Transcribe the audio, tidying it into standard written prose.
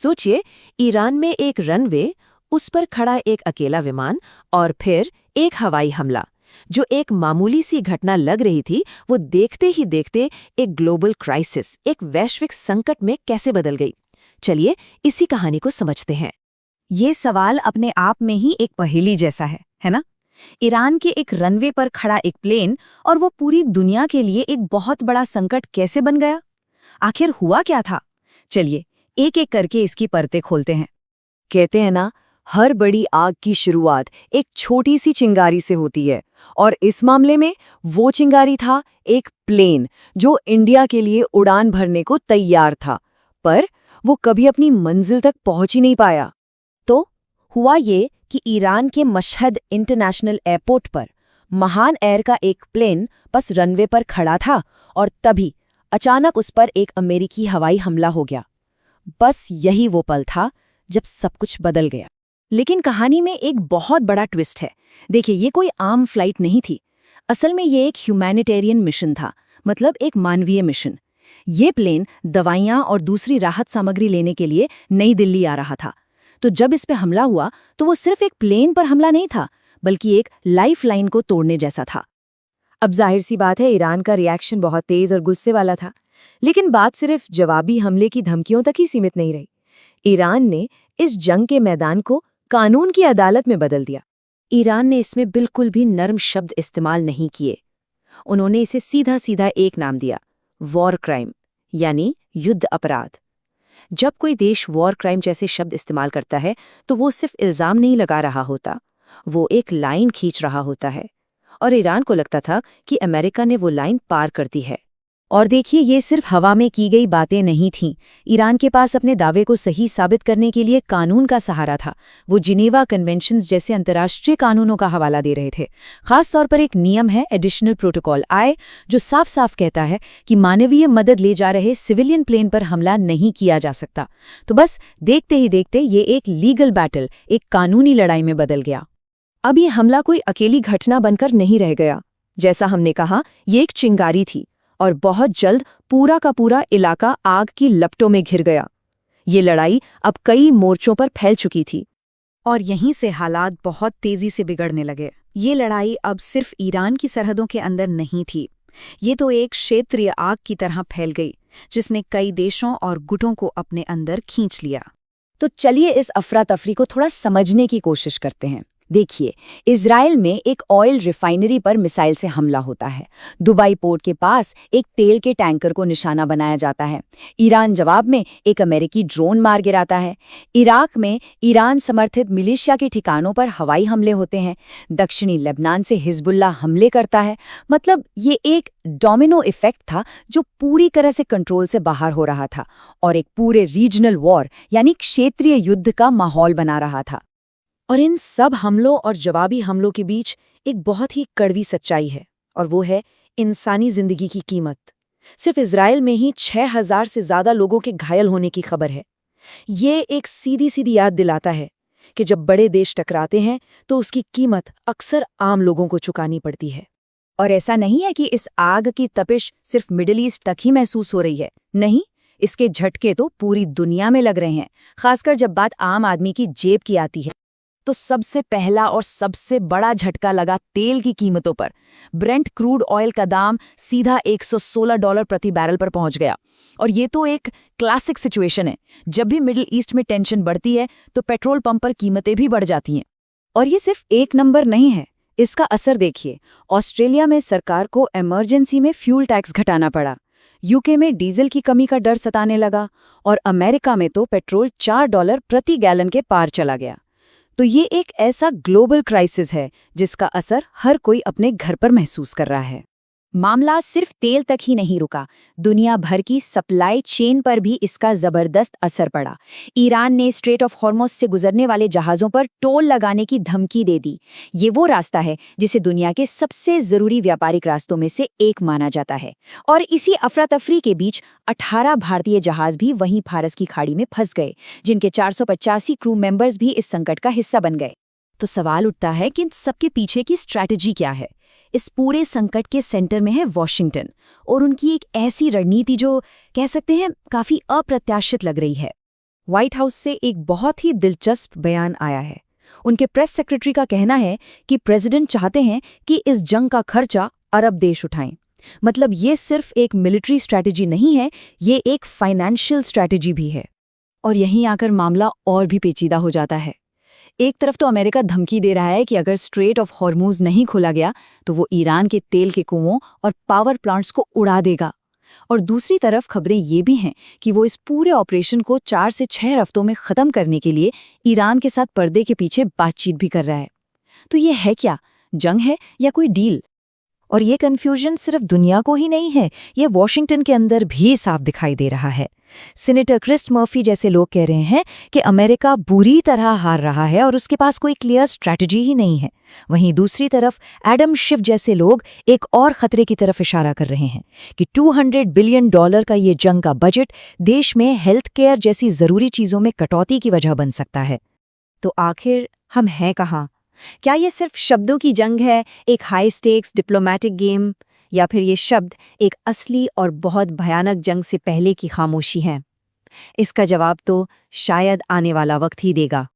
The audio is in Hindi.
सोचिए, ईरान में एक रनवे, उस पर खड़ा एक अकेला विमान और फिर एक हवाई हमला। जो एक मामूली सी घटना लग रही थी, वो देखते ही देखते एक ग्लोबल क्राइसिस, एक वैश्विक संकट में कैसे बदल गई। चलिए इसी कहानी को समझते हैं। ये सवाल अपने आप में ही एक पहेली जैसा है ना? ईरान के एक रनवे पर खड़ा एक प्लेन और वो पूरी दुनिया के लिए एक बहुत बड़ा संकट कैसे बन गया? आखिर हुआ क्या था? चलिए एक एक करके इसकी परतें खोलते हैं। कहते हैं ना, हर बड़ी आग की शुरुआत एक छोटी सी चिंगारी से होती है। और इस मामले में वो चिंगारी था एक प्लेन जो इंडिया के लिए उड़ान भरने को तैयार था, पर वो कभी अपनी मंजिल तक पहुंच ही नहीं पाया। तो हुआ ये कि ईरान के मशहद इंटरनेशनल एयरपोर्ट पर महान एयर का एक प्लेन बस रनवे पर खड़ा था और तभी अचानक उस पर एक अमेरिकी हवाई हमला हो गया। बस यही वो पल था जब सब कुछ बदल गया। लेकिन कहानी में एक बहुत बड़ा ट्विस्ट है। देखिए, ये कोई आम फ्लाइट नहीं थी। असल में ये एक ह्यूमैनिटेरियन मिशन था, मतलब एक मानवीय मिशन। ये प्लेन दवाइयां और दूसरी राहत सामग्री लेने के लिए नई दिल्ली आ रहा था। तो जब इस पे हमला हुआ तो वो सिर्फ एक प्लेन पर हमला नहीं था, बल्कि एक लाइफ लाइन को तोड़ने जैसा था। अब जाहिर सी बात है, ईरान का रिएक्शन बहुत तेज और गुस्से वाला था। लेकिन बात सिर्फ जवाबी हमले की धमकियों तक ही सीमित नहीं रही। ईरान ने इस जंग के मैदान को कानून की अदालत में बदल दिया। ईरान ने इसमें बिल्कुल भी नर्म शब्द इस्तेमाल नहीं किए। उन्होंने इसे सीधा सीधा एक नाम दिया, वॉर क्राइम, यानी युद्ध अपराध। जब कोई देश वॉर क्राइम जैसे शब्द इस्तेमाल करता है तो वो सिर्फ इल्जाम नहीं लगा रहा होता, वो एक लाइन खींच रहा होता है। और ईरान को लगता था कि अमेरिका ने वो लाइन पार कर दी है। और देखिए, ये सिर्फ हवा में की गई बातें नहीं थीं। ईरान के पास अपने दावे को सही साबित करने के लिए कानून का सहारा था। वो जिनेवा कन्वेंशंस जैसे अंतर्राष्ट्रीय कानूनों का हवाला दे रहे थे। खास तौर पर एक नियम है एडिशनल प्रोटोकॉल आई, जो साफ साफ कहता है कि मानवीय मदद ले जा रहे सिविलियन प्लेन पर हमला नहीं किया जा सकता। तो बस देखते ही देखते ये एक लीगल बैटल, एक कानूनी लड़ाई में बदल गया। अब ये हमला कोई अकेली घटना बनकर नहीं रह गया। जैसा हमने कहा, ये एक चिंगारी थी और बहुत जल्द पूरा का पूरा इलाका आग की लपटों में घिर गया। ये लड़ाई अब कई मोर्चों पर फैल चुकी थी और यहीं से हालात बहुत तेजी से बिगड़ने लगे। ये लड़ाई अब सिर्फ ईरान की सरहदों के अंदर नहीं थी। ये तो एक क्षेत्रीय आग की तरह फैल गई, जिसने कई देशों और गुटों को अपने अंदर खींच लिया। तो चलिए इस अफरा तफरी को थोड़ा समझने की कोशिश करते हैं। देखिए, इजराइल में एक ऑयल रिफाइनरी पर मिसाइल से हमला होता है। दुबई पोर्ट के पास एक तेल के टैंकर को निशाना बनाया जाता है। ईरान जवाब में एक अमेरिकी ड्रोन मार गिराता है। इराक में ईरान समर्थित मिलिशिया के ठिकानों पर हवाई हमले होते हैं। दक्षिणी लेबनान से हिजबुल्ला हमले करता है। मतलब ये एक डोमिनो इफेक्ट था जो पूरी तरह से कंट्रोल से बाहर हो रहा था और एक पूरे रीजनल वॉर यानी क्षेत्रीय युद्ध का माहौल बना रहा था। और इन सब हमलों और जवाबी हमलों के बीच एक बहुत ही कड़वी सच्चाई है, और वो है इंसानी जिंदगी की कीमत। सिर्फ इजराइल में ही 6000 से ज्यादा लोगों के घायल होने की खबर है। ये एक सीधी सीधी याद दिलाता है कि जब बड़े देश टकराते हैं तो उसकी कीमत अक्सर आम लोगों को चुकानी पड़ती है। और ऐसा नहीं है कि इस आग की तपिश सिर्फ मिडिल ईस्ट तक ही महसूस हो रही है। नहीं, इसके झटके तो पूरी दुनिया में लग रहे हैं, खासकर जब बात आम आदमी की जेब की आती है। तो सबसे पहला और सबसे बड़ा झटका लगा तेल की कीमतों पर। ब्रेंट क्रूड ऑयल का दाम सीधा $116 प्रति बैरल पर पहुंच गया। और ये तो एक क्लासिक सिचुएशन है। जब भी मिडिल ईस्ट में टेंशन बढ़ती है तो पेट्रोल पंप पर कीमतें भी बढ़ जाती हैं। और ये सिर्फ एक नंबर नहीं है, इसका असर देखिए। ऑस्ट्रेलिया में सरकार को इमरजेंसी में फ्यूल टैक्स घटाना पड़ा। यूके में डीजल की कमी का डर सताने लगा और अमेरिका में तो पेट्रोल $4 प्रति गैलन के पार चला गया। तो ये एक ऐसा ग्लोबल क्राइसिस है जिसका असर हर कोई अपने घर पर महसूस कर रहा है। मामला सिर्फ तेल तक ही नहीं रुका, दुनिया भर की सप्लाई चेन पर भी इसका जबरदस्त असर पड़ा। ईरान ने स्ट्रेट ऑफ हॉर्मुज से गुजरने वाले जहाज़ों पर टोल लगाने की धमकी दे दी। ये वो रास्ता है जिसे दुनिया के सबसे ज़रूरी व्यापारिक रास्तों में से एक माना जाता है। और इसी अफरा तफरी के बीच 18 भारतीय जहाज़ भी वहीं फारस की खाड़ी में फंस गए, जिनके 485 क्रू मेंबर्स भी इस संकट का हिस्सा बन गए। तो सवाल उठता है कि इन सबके पीछे की स्ट्रैटेजी क्या है। इस पूरे संकट के सेंटर में है वॉशिंगटन और उनकी एक ऐसी रणनीति जो कह सकते हैं काफी अप्रत्याशित लग रही है। व्हाइट हाउस से एक बहुत ही दिलचस्प बयान आया है। उनके प्रेस सेक्रेटरी का कहना है कि प्रेसिडेंट चाहते हैं कि इस जंग का खर्चा अरब देश उठाएं। मतलब ये सिर्फ एक मिलिट्री स्ट्रैटेजी नहीं है, ये एक फाइनेंशियल स्ट्रैटेजी भी है। और यहीं आकर मामला और भी पेचीदा हो जाता है। एक तरफ तो अमेरिका धमकी दे रहा है कि अगर स्ट्रेट ऑफ हॉर्मूज नहीं खोला गया तो वो ईरान के तेल के कुओं और पावर प्लांट्स को उड़ा देगा। और दूसरी तरफ खबरें ये भी हैं कि वो इस पूरे ऑपरेशन को 4 से 6 हफ्तों में ख़त्म करने के लिए ईरान के साथ पर्दे के पीछे बातचीत भी कर रहा है। तो ये है क्या, जंग है या कोई डील? और ये कन्फ्यूजन सिर्फ दुनिया को ही नहीं है, ये वॉशिंगटन के अंदर भी साफ दिखाई दे रहा है। सीनेटर क्रिस मर्फी जैसे लोग कह रहे हैं कि अमेरिका बुरी तरह हार रहा है और उसके पास कोई क्लियर स्ट्रैटेजी ही नहीं है। वहीं दूसरी तरफ एडम शिफ जैसे लोग एक और खतरे की तरफ इशारा कर रहे हैं कि $200 बिलियन का ये जंग का बजट देश में हेल्थ केयर जैसी ज़रूरी चीज़ों में कटौती की वजह बन सकता है। तो आखिर हम हैं कहाँ? क्या ये सिर्फ शब्दों की जंग है, एक हाई स्टेक्स डिप्लोमैटिक गेम, या फिर ये शब्द एक असली और बहुत भयानक जंग से पहले की खामोशी है? इसका जवाब तो शायद आने वाला वक्त ही देगा।